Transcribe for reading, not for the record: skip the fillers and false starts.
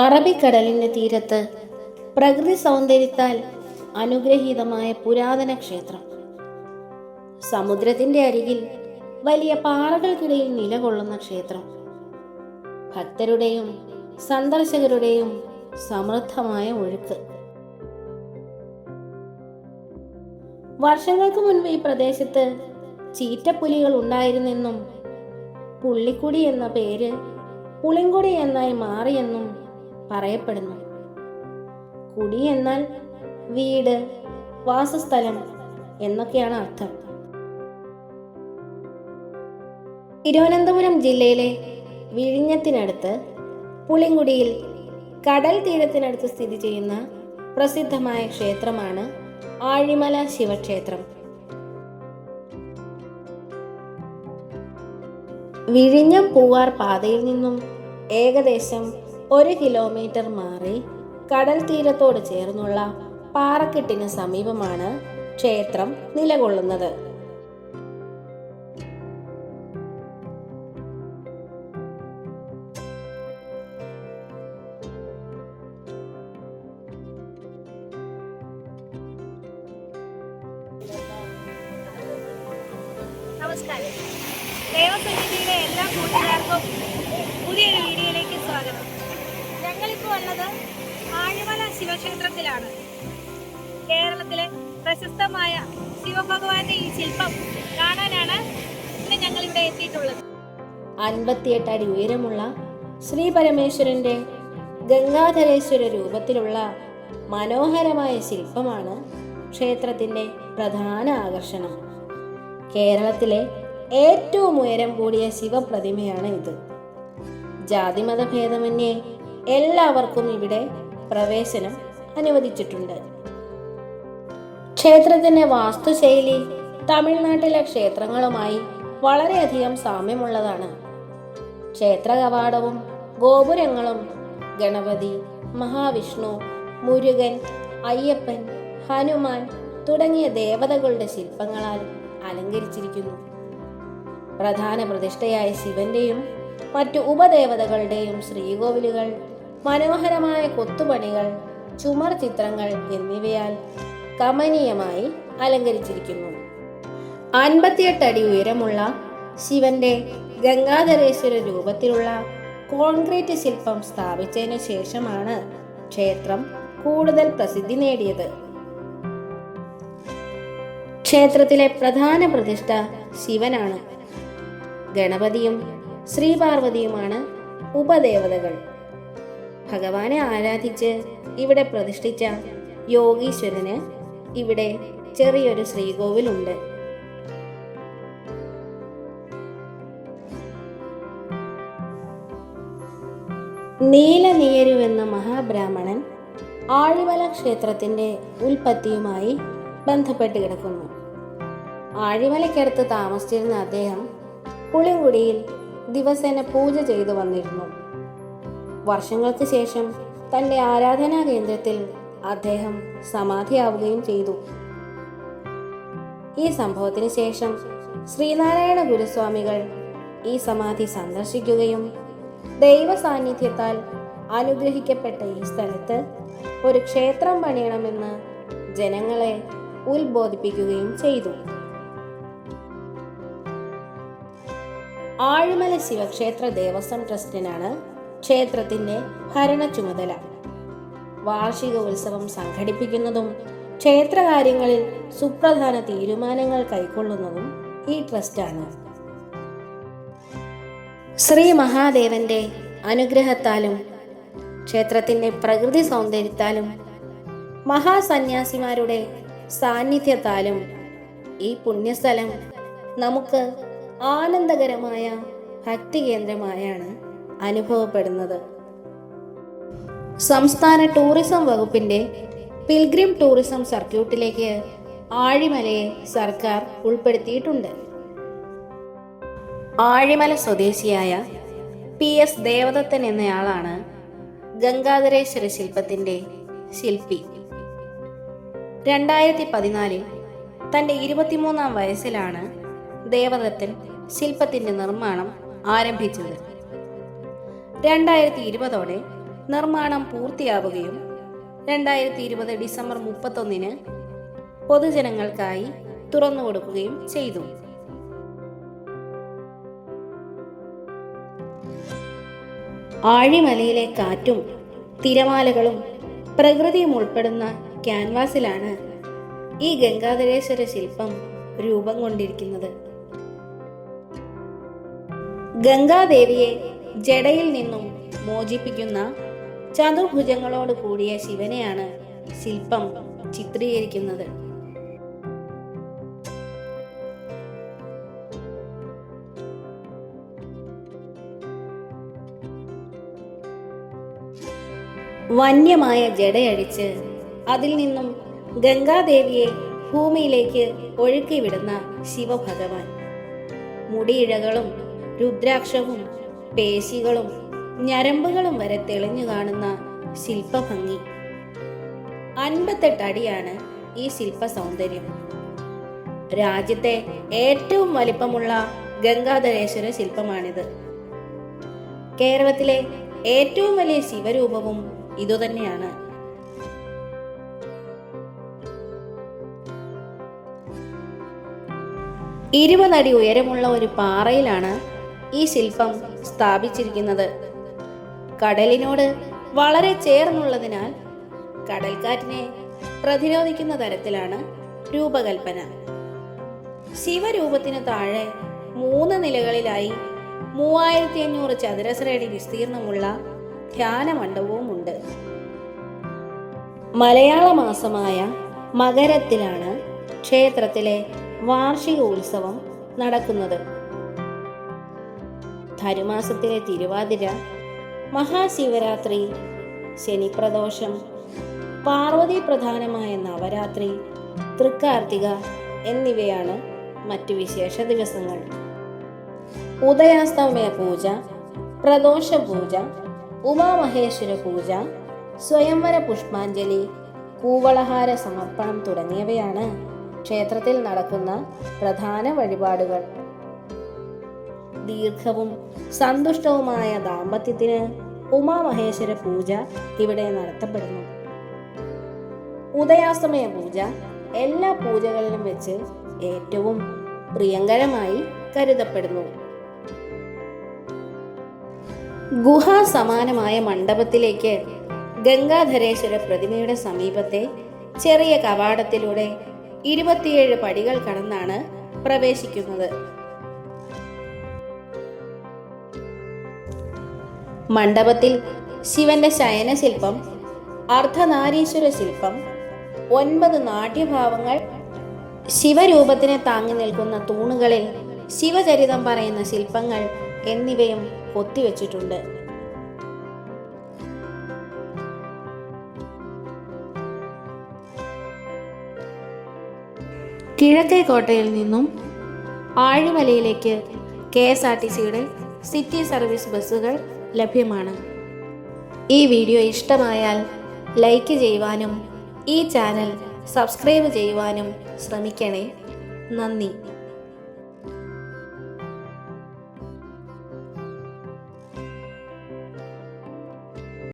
അറബിക്കടലിന്റെ തീരത്ത് പ്രകൃതി സൗന്ദര്യത്താൽ അനുഗ്രഹീതമായ പുരാതന ക്ഷേത്രം. സമുദ്രത്തിന്റെ അരികിൽ വലിയ പാറകൾക്കിടയിൽ നിലകൊള്ളുന്ന ക്ഷേത്രം. ഭക്തരുടെയും സന്ദർശകരുടെയും സമൃദ്ധമായ ഒഴുക്ക്. വർഷങ്ങൾക്ക് മുൻപ് ഈ പ്രദേശത്ത് ചീറ്റപ്പുലികൾ ഉണ്ടായിരുന്നെന്നും പുള്ളിക്കുടി എന്ന പേര് പുളിങ്കുടി എന്നായി മാറിയെന്നും പറയപ്പെടുന്നു. കുടി എന്നാൽ വീട്, വാസസ്ഥലം എന്നൊക്കെയാണ് അർത്ഥം. തിരുവനന്തപുരം ജില്ലയിലെ വിഴിഞ്ഞത്തിനടുത്ത് പുളിങ്കുടിയിൽ കടൽ തീരത്തിനടുത്ത് സ്ഥിതി ചെയ്യുന്ന പ്രസിദ്ധമായ ക്ഷേത്രമാണ് ആഴിമല ശിവക്ഷേത്രം. വിഴിഞ്ഞം പൂവാർ പാതയിൽ നിന്നും ഏകദേശം 1 കിലോമീറ്റർ മാറി കടൽ തീരത്തോട് ചേർന്നുള്ള പാറക്കെട്ടിന് സമീപമാണ് ക്ഷേത്രം നിലകൊള്ളുന്നത്. നമസ്കാരം. ദേവസന്നിധിയിലെ എല്ലാ കൂട്ടുകാർക്കും പുതിയൊരു വീഡിയോയിലേക്ക് സ്വാഗതം. ഞങ്ങളിപ്പോൾ ഉള്ളത് ആഴിമല ശിവക്ഷേത്രത്തിലാണ്. കേരളത്തിലെ പ്രശസ്തമായ ശിവഭഗവാന്റെ ഈ ശില്പം കാണാനാണ് ഇന്ന് ഞങ്ങൾ ഇവിടെ എത്തിയിട്ടുള്ളത്. 58 അടി ഉയരമുള്ള ശ്രീ പരമേശ്വരന്റെ ഗംഗാധരേശ്വര രൂപത്തിലുള്ള മനോഹരമായ ശില്പമാണ് ക്ഷേത്രത്തിന്റെ പ്രധാന ആകർഷണം. കേരളത്തിലെ ഏറ്റവും ഉയരം കൂടിയ ശിവപ്രതിമയാണ് ഇത്. ജാതിമത ഭേദമന്യേ എല്ലാവർക്കും ഇവിടെ പ്രവേശനം അനുവദിച്ചിട്ടുണ്ട്. ക്ഷേത്രത്തിന്റെ വാസ്തുശൈലി തമിഴ്നാട്ടിലെ ക്ഷേത്രങ്ങളുമായി വളരെയധികം സാമ്യമുള്ളതാണ്. ക്ഷേത്ര കവാടവും ഗോപുരങ്ങളും ഗണപതി, മഹാവിഷ്ണു, മുരുകൻ, അയ്യപ്പൻ, ഹനുമാൻ തുടങ്ങിയ ദേവതകളുടെ ശില്പങ്ങളാൽ അലങ്കരിച്ചിരിക്കുന്നു. പ്രധാന പ്രതിഷ്ഠയായ ശിവന്റെയും മറ്റു ഉപദേവതകളുടെയും ശ്രീകോവിലുകൾ മനോഹരമായ കൊത്തുപണികൾ, ചുമർ ചിത്രങ്ങൾ എന്നിവയാൽ കമനീയമായി അലങ്കരിച്ചിരിക്കുന്നു. 58 അടി ഉയരമുള്ള ശിവന്റെ ഗംഗാധരേശ്വര രൂപത്തിലുള്ള കോൺക്രീറ്റ് ശില്പം സ്ഥാപിച്ചതിനു ശേഷമാണ് ക്ഷേത്രം കൂടുതൽ പ്രസിദ്ധി നേടിയത്. ക്ഷേത്രത്തിലെ പ്രധാന പ്രതിഷ്ഠ ശിവനാണ്. ഗണപതിയും ശ്രീപാർവതിയുമാണ് ഉപദേവതകൾ. ഭഗവാനെ ആരാധിച്ച് ഇവിടെ പ്രതിഷ്ഠിച്ച യോഗീശ്വരന് ഇവിടെ ചെറിയൊരു ശ്രീകോവിലുണ്ട്. നീലനിയരുവെന്ന മഹാബ്രാഹ്മണൻ ആഴിമല ക്ഷേത്രത്തിന്റെ ഉൽപ്പത്തിയുമായി ബന്ധപ്പെട്ട് കിടക്കുന്നു. ആഴിമലയ്ക്കടുത്ത് താമസിച്ചിരുന്ന അദ്ദേഹം പുളിങ്കുടിയിൽ ദിവസേന പൂജ ചെയ്തു വന്നിരുന്നു. വർഷങ്ങൾക്ക് ശേഷം തന്റെ ആരാധനാ കേന്ദ്രത്തിൽ അദ്ദേഹം സമാധിയാവുകയും ചെയ്തു. ഈ സംഭവത്തിന് ശേഷം ശ്രീനാരായണ ഗുരുസ്വാമികൾ ഈ സമാധി സന്ദർശിക്കുകയും ദൈവ സാന്നിധ്യത്താൽ അനുഗ്രഹിക്കപ്പെട്ട ഈ സ്ഥലത്ത് ഒരു ക്ഷേത്രം പണിയണമെന്ന് ജനങ്ങളെ ഉത്ബോധിപ്പിക്കുകയും ചെയ്തു. ആഴിമല ശിവക്ഷേത്ര ദേവസ്വം ട്രസ്റ്റിനാണ് ക്ഷേത്രത്തിന്റെ ഭരണ ചുമതല. വാർഷിക ഉത്സവം സംഘടിപ്പിക്കുന്നതും ക്ഷേത്രകാര്യങ്ങളിൽ സുപ്രധാന തീരുമാനങ്ങൾ കൈക്കൊള്ളുന്നതും ഈ ട്രസ്റ്റാണ്. ശ്രീ മഹാദേവന്റെ അനുഗ്രഹത്താലും ക്ഷേത്രത്തിന്റെ പ്രകൃതി സൗന്ദര്യത്താലും മഹാസന്യാസിമാരുടെ സാന്നിധ്യത്താലും ഈ പുണ്യസ്ഥലം നമുക്ക് ആനന്ദകരമായ ഭക്തി കേന്ദ്രമായാണ് അനുഭവപ്പെടുന്നത്. സംസ്ഥാന ടൂറിസം വകുപ്പിന്റെ പിൽഗ്രിം ടൂറിസം സർക്യൂട്ടിലേക്ക് ആഴിമലയെ സർക്കാർ ഉൾപ്പെടുത്തിയിട്ടുണ്ട്. ആഴിമല സ്വദേശിയായ PS ദേവദത്തൻ എന്നയാളാണ് ഗംഗാധരേശ്വര ശില്പത്തിന്റെ ശില്പി. 2014 തന്റെ 23-ാം വയസ്സിലാണ് ദേവദത്തൻ ശില്പത്തിന്റെ നിർമ്മാണം ആരംഭിച്ചത്. 2020ഓടെ നിർമ്മാണം പൂർത്തിയാവുകയും 2020 ഡിസംബർ 31 പൊതുജനങ്ങൾക്കായി തുറന്നുകൊടുക്കുകയും ചെയ്തു. ആഴിമലയിലെ കാറ്റും തിരമാലകളും പ്രകൃതിയും ഉൾപ്പെടുന്ന ക്യാൻവാസിലാണ് ഈ ഗംഗാധരേശ്വര ശില്പം രൂപം കൊണ്ടിരിക്കുന്നത്. ഗംഗാദേവിയെ ജടയിൽ നിന്നും മോചിപ്പിക്കുന്ന ചതുർഭുജങ്ങളോട് കൂടിയ ശിവനെയാണ് ശില്പം ചിത്രീകരിക്കുന്നത്. വന്യമായ ജടയടിച്ച് അതിൽ നിന്നും ഗംഗാദേവിയെ ഭൂമിയിലേക്ക് ഒഴുക്കിവിടുന്ന ശിവഭഗവാൻ. മുടിയിഴകളും രുദ്രാക്ഷവും പേശികളും ഞരമ്പുകളും വരെ തെളിഞ്ഞു കാണുന്ന ശില്പഭംഗി. 58 അടിയാണ് ഈ ശില്പ സൗന്ദര്യം. രാജ്യത്തെ ഏറ്റവും വലിപ്പമുള്ള ഗംഗാധരേശ്വര ശില്പമാണിത്. കേരളത്തിലെ ഏറ്റവും വലിയ ശിവരൂപവും ഇതുതന്നെയാണ്. ഇരുപതടി ഉയരമുള്ള ഒരു പാറയിലാണ് ഈ ശില്പം സ്ഥാപിച്ചിരിക്കുന്നത്. കടലിനോട് വളരെ ചേർന്നുള്ളതിനാൽ കടൽക്കാറ്റിനെ പ്രതിരോധിക്കുന്ന തരത്തിലാണ് രൂപകൽപ്പന. ശിവരൂപത്തിന് താഴെ 3 നിലകളിലായി 3500 ചതുരശ്രയടി വിസ്തീർണമുള്ള ധ്യാന മണ്ഡപവുമുണ്ട്. മലയാള മാസമായ മകരത്തിലാണ് ക്ഷേത്രത്തിലെ വാർഷിക ഉത്സവം നടക്കുന്നത്. ധനുമാസത്തിലെ തിരുവാതിര, മഹാശിവരാത്രി, ശനിപ്രദോഷം, പാർവതി പ്രധാനമായ നവരാത്രി, തൃക്കാർത്തിക എന്നിവയാണ് മറ്റു വിശേഷ ദിവസങ്ങൾ. ഉദയാസ്തമയ പൂജ, പ്രദോഷ പൂജ, ഉമാമഹേശ്വര പൂജ, സ്വയംവര പുഷ്പാഞ്ജലി, കൂവളഹാര സമർപ്പണം തുടങ്ങിയവയാണ് ക്ഷേത്രത്തിൽ നടക്കുന്ന പ്രധാന വഴിപാടുകൾ. ദീർഘവും സന്തുഷ്ടവുമായ ദാമ്പത്യത്തിന് ഉമാമഹേശ്വര പൂജ ഇവിടെ നടത്തപ്പെടുന്നു. ഉദയാസ്തമയ പൂജ എല്ലാ പൂജകളിലും വെച്ച് ഏറ്റവും പ്രിയങ്കരമായി കരുതപ്പെടുന്നു. ഗുഹാസമാനമായ മണ്ഡപത്തിലേക്ക് ഗംഗാധരേശ്വര പ്രതിമയുടെ സമീപത്തെ ചെറിയ കവാടത്തിലൂടെ 27 പടികൾ കടന്നാണ് പ്രവേശിക്കുന്നത്. മണ്ഡപത്തിൽ ശിവന്റെ ശയനശില്പം, അർദ്ധനാരീശ്വര ശില്പം, 9 നാട്യഭാവങ്ങൾ, ശിവരൂപത്തിനെ താങ്ങി നിൽക്കുന്ന തൂണുകളിൽ ശിവചരിതം പറയുന്ന ശില്പങ്ങൾ എന്നിവയും കൊത്തിവെച്ചിട്ടുണ്ട്. കിഴക്കേ കോട്ടയിൽ നിന്നും ആഴിമലയിലേക്ക് KSRTCയുടെ സിറ്റി സർവീസ് ബസ്സുകൾ ലഭ്യമാണ്. ഈ വീഡിയോ ഇഷ്ടമായാൽ ലൈക്ക് ചെയ്യുവാനും ഈ ചാനൽ സബ്സ്ക്രൈബ് ചെയ്യുവാനും ശ്രമിക്കണേ. നന്ദി.